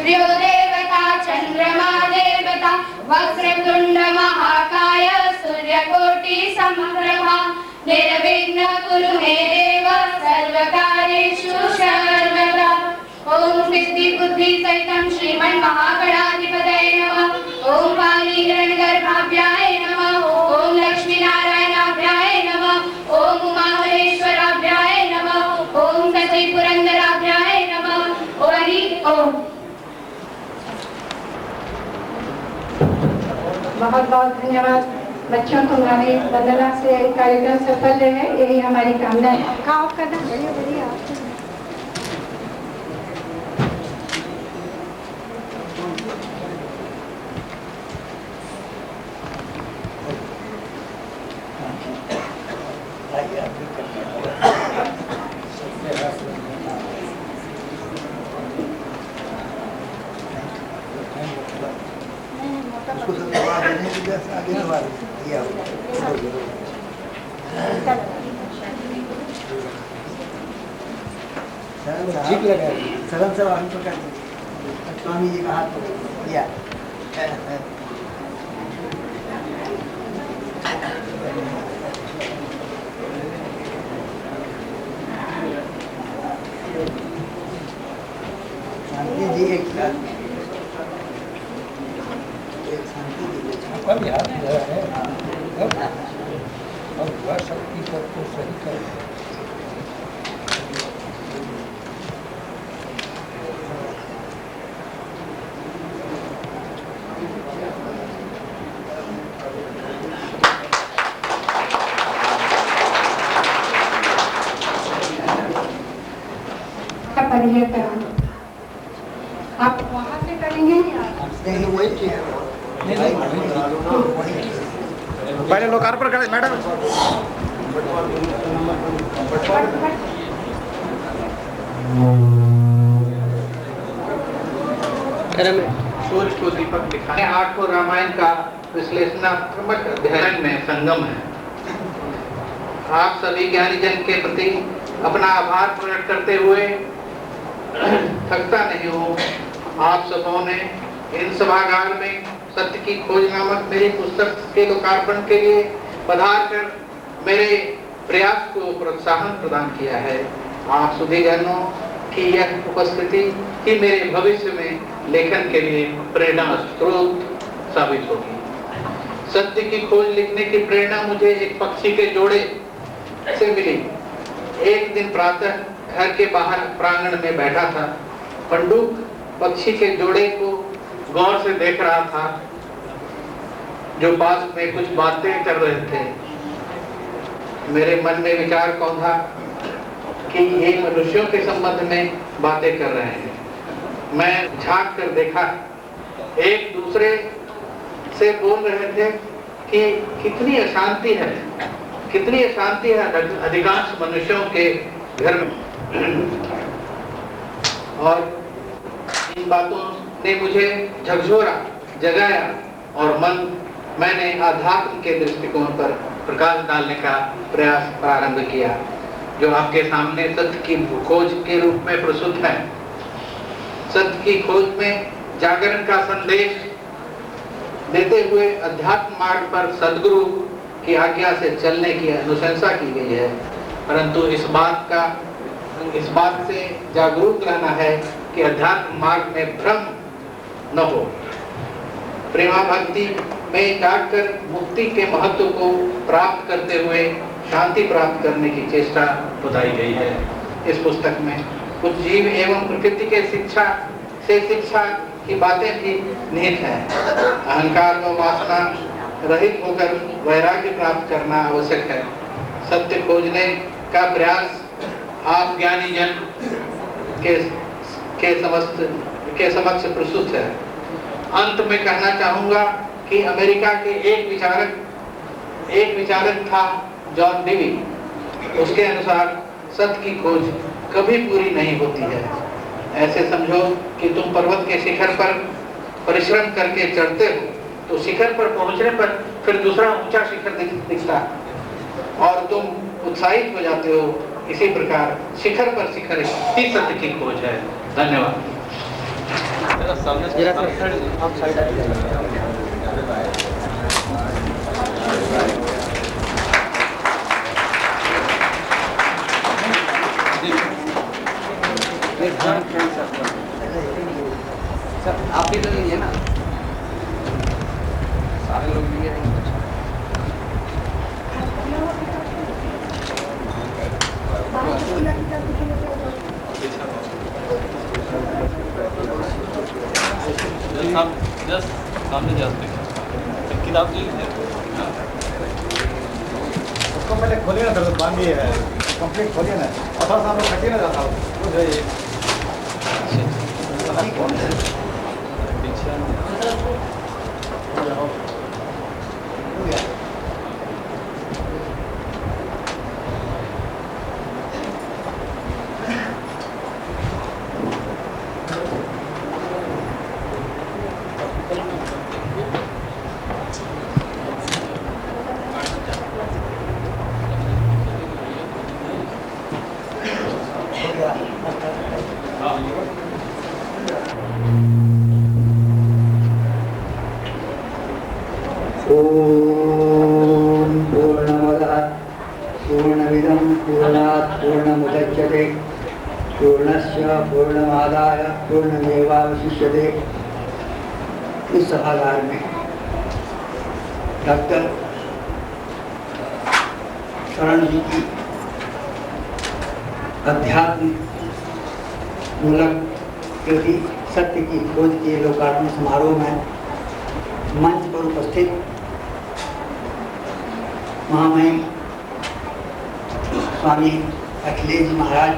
सूर्यो देवता चंद्रमा देवता वक्रतुंड महाकाय सूर्यकोटि समप्रभा निर्विघ्न कुरु मे देव सर्वकार्येषु सर्वदा। ओम सिद्धि बुद्धि सहितं श्रीमन् महागणाधिपतये नमः। ओम वाणी हिरण्यगर्भाभ्याय नमः। ओम लक्ष्मी नारायणाभ्याय नमः। ओम उमामहेश्वराभ्याय नमः। ओम सती पुरंदराभ्याय नमः। ओम बहुत बहुत धन्यवाद बच्चों, तुम्हारी वंदना से कार्यक्रम सफल रहे, यही हमारी कामना है। काम करना बढ़िया बढ़िया। सरल से आगे पकड़ स्वामी जी का हाथ दिया। शांति जी एक शांति कब याद है और वह शक्ति सबको सही कर परिचय कराना। आप वहाँ से करेंगे या नहीं वही पहले लोकार्पण करें मैडम। सूर्य को दीपक दिखाने आठों रामायण का विश्लेषणात्मक अध्ययन में संगम है। आप सभी ज्ञानी जन के प्रति अपना आभार प्रकट करते हुए थकता नहीं हूँ। आप सबों ने इन सभागार में सत्य की खोज नामक मेरी पुस्तक के लोकार्पण के लिए पधार कर मेरे प्रयास को प्रोत्साहन प्रदान किया है। आप सुधीजनों की यह उपस्थिति ही मेरे भविष्य में लेखन के लिए प्रेरणा स्रोत साबित होगी। सत्य की खोज लिखने की प्रेरणा मुझे एक पक्षी के जोड़े से मिली। एक दिन प्रातः घर के बाहर प्रांगण में बैठा था। पंडुक पक्षी के जोड़े को गौर से देख रहा था जो पास में कुछ बातें कर रहे थे। मेरे मन में विचार कौंधा कि ये मनुष्यों के संबंध में बातें कर रहे हैं। मैं झांक कर देखा, एक दूसरे से बोल रहे थे कि कितनी अशांति है अधिकांश मनुष्यों के घर में। और इन बातों ने मुझे झकझोरा, जगाया और मैंने अध्यात्म के दृष्टिकोण पर प्रकाश डालने का प्रयास प्रारंभ किया, जो आपके सामने सत्य की खोज के रूप में प्रस्तुत है। सत्य की खोज में जागरण का संदेश देते हुए अध्यात्म मार्ग पर सद्गुरु की आज्ञा से चलने की अनुशंसा की गई है, परंतु इस बात से जागरूक रहना है कि अध्यात्म मार्ग में भ्रम न हो। प्रेमा भक्ति में जाकर मुक्ति के महत्व को प्राप्त करते हुए शांति प्राप्त करने की चेष्टा बताई गई है। इस पुस्तक में कुछ जीव एवं प्रकृति के शिक्षा की बातें भी निहित हैं। अहंकार व वासना रहित होकर वैराग्य प्राप्त करना आवश्यक है। सत्य खोजने का प्रयास आप ज्ञानी जन के समक्ष प्रस्तुत है। अंत में कहना चाहूंगा कि अमेरिका के एक विचारक था जॉन डेवी। उसके अनुसार सत्य की खोज कभी पूरी नहीं होती है। ऐसे समझो कि तुम पर्वत के शिखर पर परिश्रम करके चढ़ते हो तो शिखर पर पहुंचने पर फिर दूसरा ऊंचा शिखर दिखता और तुम उत्साहित हो जाते हो। इसी प्रकार शिखर पर शिखर ही सत्य की खोज है। धन्यवाद। सर आप भी ले लीजिए ना, सारे लोग लिए रहेंगे। जस्ट सामने जा सकते किताब ले लीजिए। उसको पहले खोलिए ना, सर बांधिए है कंप्लीट खोलिए ना, और थोड़ा सा हम लोग हटिए ना जाता हूँ ओम पूर्णमदः पूर्णमिदं पूर्णात् पूर्णमुदच्यते पूर्णस्य पूर्णमादाय पूर्णमेवावशिष्यते। इस सभागार में डॉक्टर शरण जी की अध्यात्म मूलक कृति सत्य की खोज के लोकार्पण समारोह में मंच पर उपस्थित महामहिम स्वामी अखिलेश जी महाराज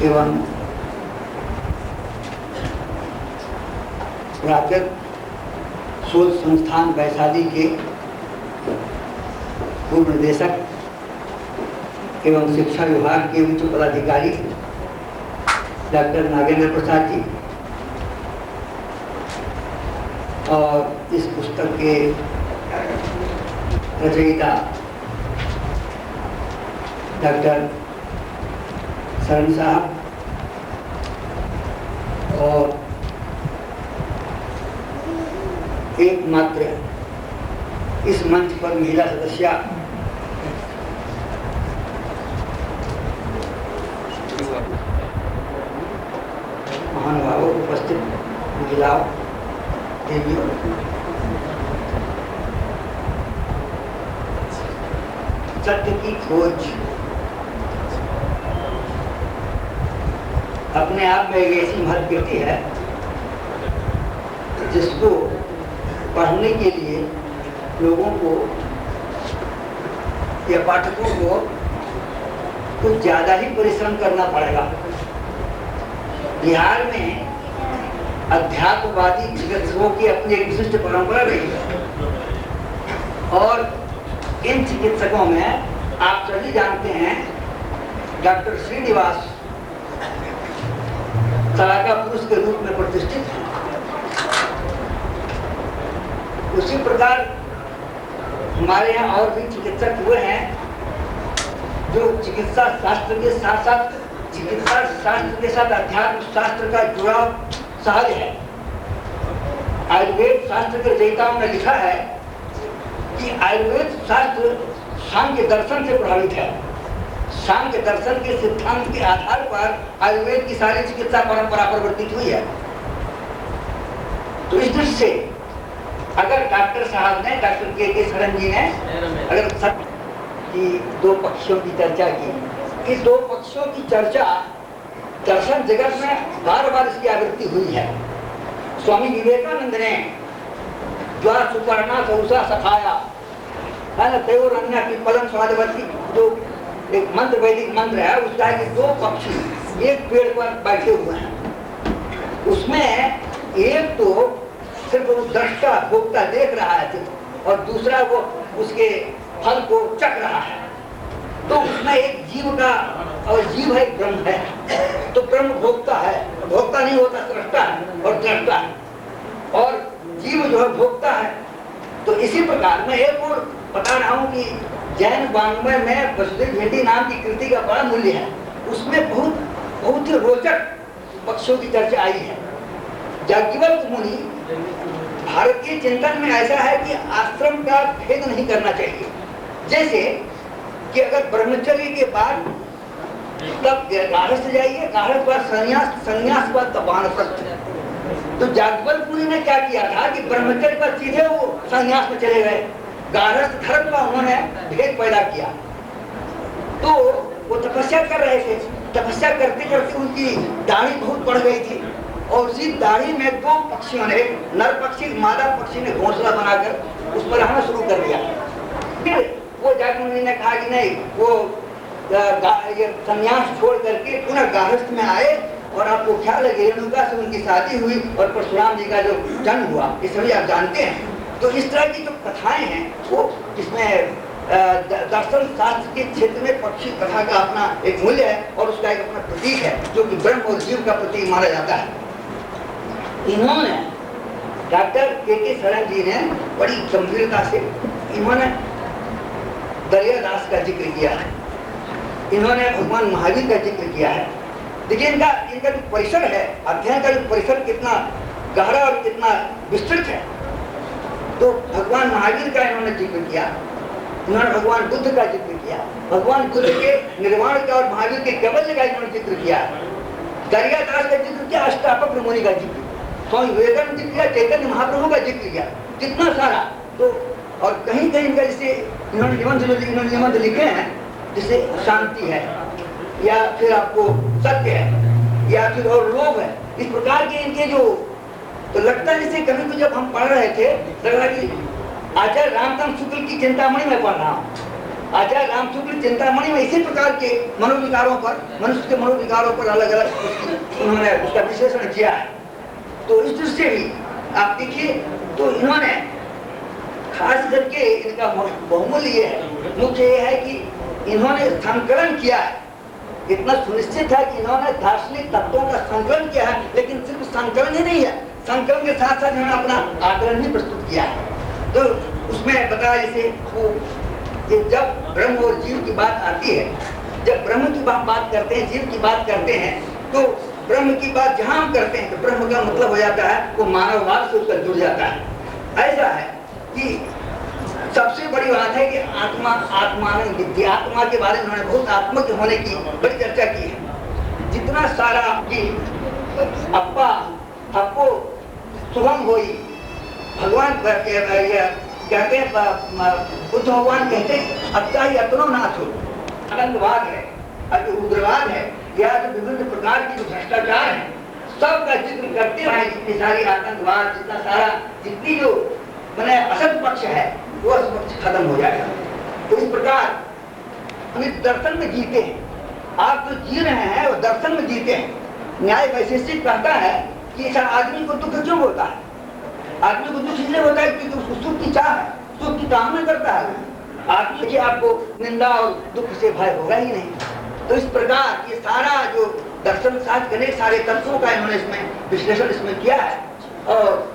एवं राजद शोध संस्थान वैशाली के पूर्व निदेशक एवं शिक्षा विभाग के उच्च पदाधिकारी डॉक्टर नागेंद्र प्रसाद जी और इस पुस्तक के रचयिता डॉक्टर शरण साहब और एकमात्र इस मंच पर महिला सदस्य महानुभावों उपस्थित महिलाओं देवियों, सत्य की खोज अपने आप में एक ऐसी महत्व कृति है जिसको पढ़ने के लिए लोगों को या पाठकों को कुछ ज्यादा ही परिश्रम करना पड़ेगा। बिहार में अध्यात्मवादी चिकित्सकों की अपनी एक विशिष्ट परंपरा रही है और इन चिकित्सकों में आप सभी जानते हैं डॉक्टर श्रीनिवास सलाका पुरुष के रूप में प्रतिष्ठित हैं। उसी प्रकार हमारे यहाँ और भी चिकित्सक हुए हैं जो चिकित्सा शास्त्र के साथ साथ चिकित्सा शास्त्र के साथ अध्यात्म शास्त्र का जुड़ाव सहज है। आयुर्वेद शास्त्र के रचयिताओं ने लिखा है कि आयुर्वेद शास्त्र सांख्य दर्शन से प्रभावित है। सांख्य दर्शन के सिद्धांत के आधार पर आयुर्वेद की सारी चिकित्सा परंपरा परिवर्तित हुई है। तो इस दृष्टि से अगर डॉक्टर साहब ने, डॉक्टर के शरण जी ने अगर सत्य की दो पक्षों की चर्चा की, इस दो पक्षों की चर्चा दर्शन जगत में बार बार इसकी आवृत्ति हुई है। स्वामी विवेकानंद ने द्वार सुपर्णा सौसा सखाया है ना, तेवर अन्य की पलन स्वादवती, जो एक मंत्र वैदिक मंत्र है, उसका कि दो पक्षी एक पेड़ पर बैठे हुए हैं। उसमें एक तो सिर्फ उस दृष्टा भोक्ता देख रहा है और दूसरा वो उसके फल को चख रहा है। तो उसमें एक जीव का, और जीव है ब्रह्म है, तो ब्रह्म भोक्ता है, भोक्ता नहीं होता, दृष्टा है और दृष्टा है, और जीव जो है भोक्ता है। तो इसी प्रकार मैं एक और बता रहा हूँ कि जैन वाङ्मय में वसुदेव भेदी नाम की कृति का बड़ा मूल्य है। उसमें बहुत ही रोचक पक्षों की चर्चा आई है। याज्ञवल्क्य मुनि, भारतीय चिंतन में ऐसा है कि आश्रम का भेद नहीं करना चाहिए। जैसे कि अगर ब्रह्मचर्य के बाद तब गारहस्थ जाइए, गारहस्थ बाद संन्यास, संन्यास बाद तब वानप्रस्थ। तो याज्ञवल्क्य मुनि ने क्या किया था कि ब्रह्मचर्य पर सीधे वो संन्यास में चले गए, गारहस्थ धर्म का उन्होंने भेद पैदा किया। तो वो तपस्या कर रहे थे, तपस्या करते करते उनकी दाढ़ी बहुत बढ़ गई थी और उसी दाढ़ी में दो पक्षियों ने, नर पक्षी मादा पक्षी ने घोंसला बनाकर उस पर रहना शुरू कर दिया। फिर वो याज्ञवल्क्य मुनि ने कहा कि नहीं, वो संन्यास छोड़ करके पुनः गारहस्थ में आए और आपको ख्याल है रेणुका से उनकी शादी हुई और परशुराम जी का जो जन्म हुआ, ये सभी आप जानते हैं। तो इस तरह की जो कथाएं हैं वो इसमें दर्शन शास्त्र के क्षेत्र में पक्षी कथा का अपना एक मूल्य है और उसका एक अपना प्रतीक है जो कि ब्रह्म और जीव का प्रतीक माना जाता है। इन्होंने डॉक्टर के शरण जी ने बड़ी गंभीरता से इन्होंने दरियादास का जिक्र किया है, इन्होंने भगवान महावीर का जिक्र किया है। देखिए इनका जो परिसर है, अध्ययन का जो परिसर कितना गहरा और कितना विस्तृत है। तो भगवान महावीर का इन्होंने जिक्र किया, इन्होंने भगवान बुद्ध का जिक्र किया, भगवान बुद्ध के निर्वाण का और महावीर के कैवल्य का इन्होंने जिक्र किया, दरियादास का जिक्र किया, अष्टावक्र मुनि का जिक्र, स्वामी विवेकानंद जिक्र किया, चैतन्य महाप्रभु का जिक्र किया, कितना सारा। तो और कहीं कहीं इनका जैसे इन्होंने निबंध लिखे हैं, जैसे शांति है या फिर आपको सत्य है या फिर और लोभ है, इस प्रकार के इनके जो, तो लगता है जैसे कभी भी जब हम पढ़ रहे थे लग रहा कि आचार्य रामचंद्र शुक्ल की चिंतामणि में पढ़ रहा हूँ। आचार्य राम शुक्ल चिंतामणि में इसी प्रकार के मनोविकारों पर, मनुष्य के मनोविकारों पर अलग अलग उन्होंने उसका विश्लेषण किया है। तो इस दृष्टि से भी आप देखिए, तो इन्होंने खास करके इनका बहुमूल्य ये है, मुख्य ये है कि इन्होंने संकलन किया है। इतना सुनिश्चित है कि इन्होंने दार्शनिक तत्वों का संकलन किया है, लेकिन सिर्फ संकलन ही नहीं है, संकलन के साथ साथ इन्होंने अपना आकलन भी प्रस्तुत किया है। तो उसमें बताया जैसे वो कि जब ब्रह्म और जीव की बात आती है, जब ब्रह्म की बात करते हैं, जीव की बात करते हैं, तो ब्रह्म की बात जहाँ हम करते हैं तो ब्रह्म का मतलब हो जाता है वो मानववाद से उसका जुड़ जाता है। ऐसा है कि सबसे बड़ी बात है कि आत्मा, आत्मानं विद्या, आत्मा के बारे में उन्होंने बहुत आत्मज्ञ होने की बड़ी चर्चा की है। जितना सारा कि अप्पा आपको शुभम होई, भगवान कहते हैं, बुद्ध भगवान कहते हैं अत्ता ही अतनो नाथ हो, आतंकवाद है, उग्रवाद है या जो विभिन्न प्रकार की जो भ्रष्टाचार है, सबका जिक्र करते हैं। जितनी सारी आतंकवाद, जितना सारा जितनी जो मैंने असत पक्ष है वो असत पक्ष खत्म हो जाएगा। तो इस प्रकार हम इस दर्शन में जीते हैं। आप जो जी रहे हैं वो दर्शन में जीते हैं। न्याय वैशेषिक कहता है कि आदमी को दुख क्यों होता है? आदमी को दुख इसलिए होता है क्योंकि उसको सुख की चाह है, सुख की कामना करता है। आदमी की आपको निंदा और दुख से भय होगा ही नहीं। तो इस प्रकार ये सारा जो दर्शन शास्त्र के सारे तत्वों का इन्होंने इसमें विश्लेषण इसमें किया है। और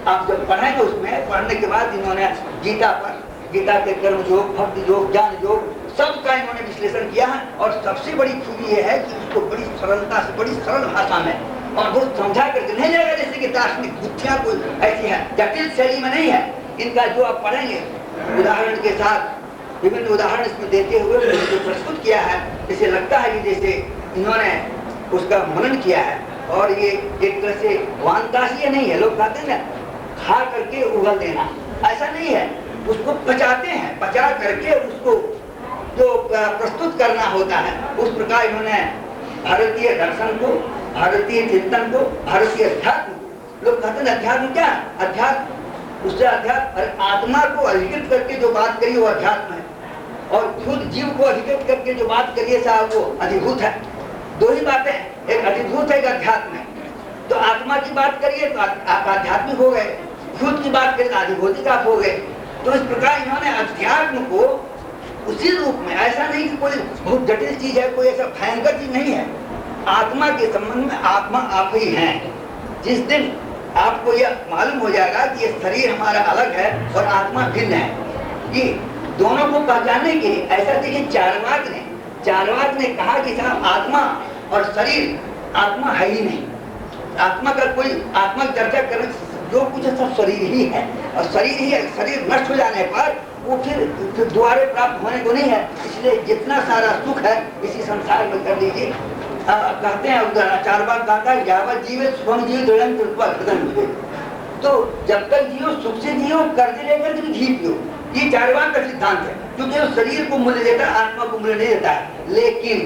आप जब पढ़ेंगे उसमें, पढ़ने के बाद इन्होंने गीता पर, गीता के कर्म योग, भक्ति योग, ज्ञान योग, सबका इन्होंने विश्लेषण किया है। और सबसे बड़ी खूबी ये है कि उसको बड़ी सरलता से, बड़ी सरल भाषा में और बहुत समझा करके नहीं जाएगा जैसे कि दार्शनिक बुद्धियां कोई ऐसी है, जटिल शैली में नहीं है। इनका जो आप पढ़ेंगे उदाहरण के साथ विभिन्न उदाहरण इसमें देते हुए जो प्रस्तुत किया है, जैसे लगता है कि जैसे इन्होंने उसका मनन किया है। और ये एक तरह से वानतासीय नहीं है, लोग कहते हैं ना खा करके उगल देना, ऐसा नहीं है। उसको पचाते हैं, पचा करके उसको जो प्रस्तुत करना होता है, उस प्रकार इन्होंने भारतीय दर्शन को, भारतीय चिंतन को, भारतीय अध्यात्म को, लोग कहते हैं अध्यात्म क्या? अध्यात्म, उससे अध्यात्म आत्मा को अधिकृत करके जो बात करी वो अध्यात्म है, और खुद जीव को अधिकृत करके जो बात करिए साहब वो अधिभूत है। दो ही बातें, एक अधिभूत है, एक अध्यात्म है। तो आत्मा की बात करिए तो आप आध्यात्मिक हो गए, खुद की बात करिए तो अधिभौतिक आप हो गए। तो इस प्रकार इन्होंने अध्यात्म को उसी रूप में, ऐसा नहीं कि कोई बहुत जटिल चीज है, कोई ऐसा भयंकर चीज नहीं है। आत्मा के संबंध में आत्मा आप ही हैं। जिस दिन आपको यह मालूम हो जाएगा कि ये शरीर हमारा अलग है और आत्मा भिन्न है, कि दोनों को पहचानने के लिए ऐसा देखिए चारवाक ने कहा कि साहब आत्मा और शरीर आत्मा है ही नहीं। आत्मा का कोई आत्मा की चर्चा करें, जो कुछ है सब शरीर ही है, और शरीर ही है। शरीर नष्ट हो जाने पर वो फिर दोबारा प्राप्त होने को नहीं है। इसलिए जितना सारा सुख है इसी संसार में कर लीजिए। कहते हैं उधर चार बार कहता है, यावत जीवे शुभम जीव दृढ़ कृत्वा हृदय मिले। तो जब तक जियो सुख से जियो, कर्ज लेकर के घी पियो, ये चारवाक का सिद्धांत है। क्योंकि वो शरीर को मूल्य देता है, आत्मा को मूल्य नहीं देता है। लेकिन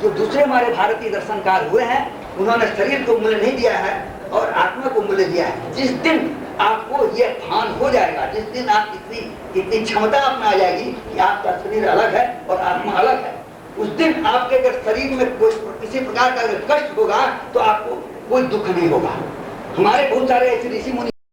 जो दूसरे हमारे भारतीय दर्शनकार हुए हैं, उन्होंने शरीर को मूल्य नहीं दिया है और आत्मा को मूल्य दिया है। जिस दिन आपको ये भान हो जाएगा, जिस दिन आप इतनी क्षमता आप में आ जाएगी कि आपका शरीर अलग है और आत्मा अलग है, उस दिन आपके अगर शरीर में कोई किसी प्रकार का अगर कष्ट होगा तो आपको कोई दुख नहीं होगा। हमारे बहुत सारे ऐसे ऋषि मुनि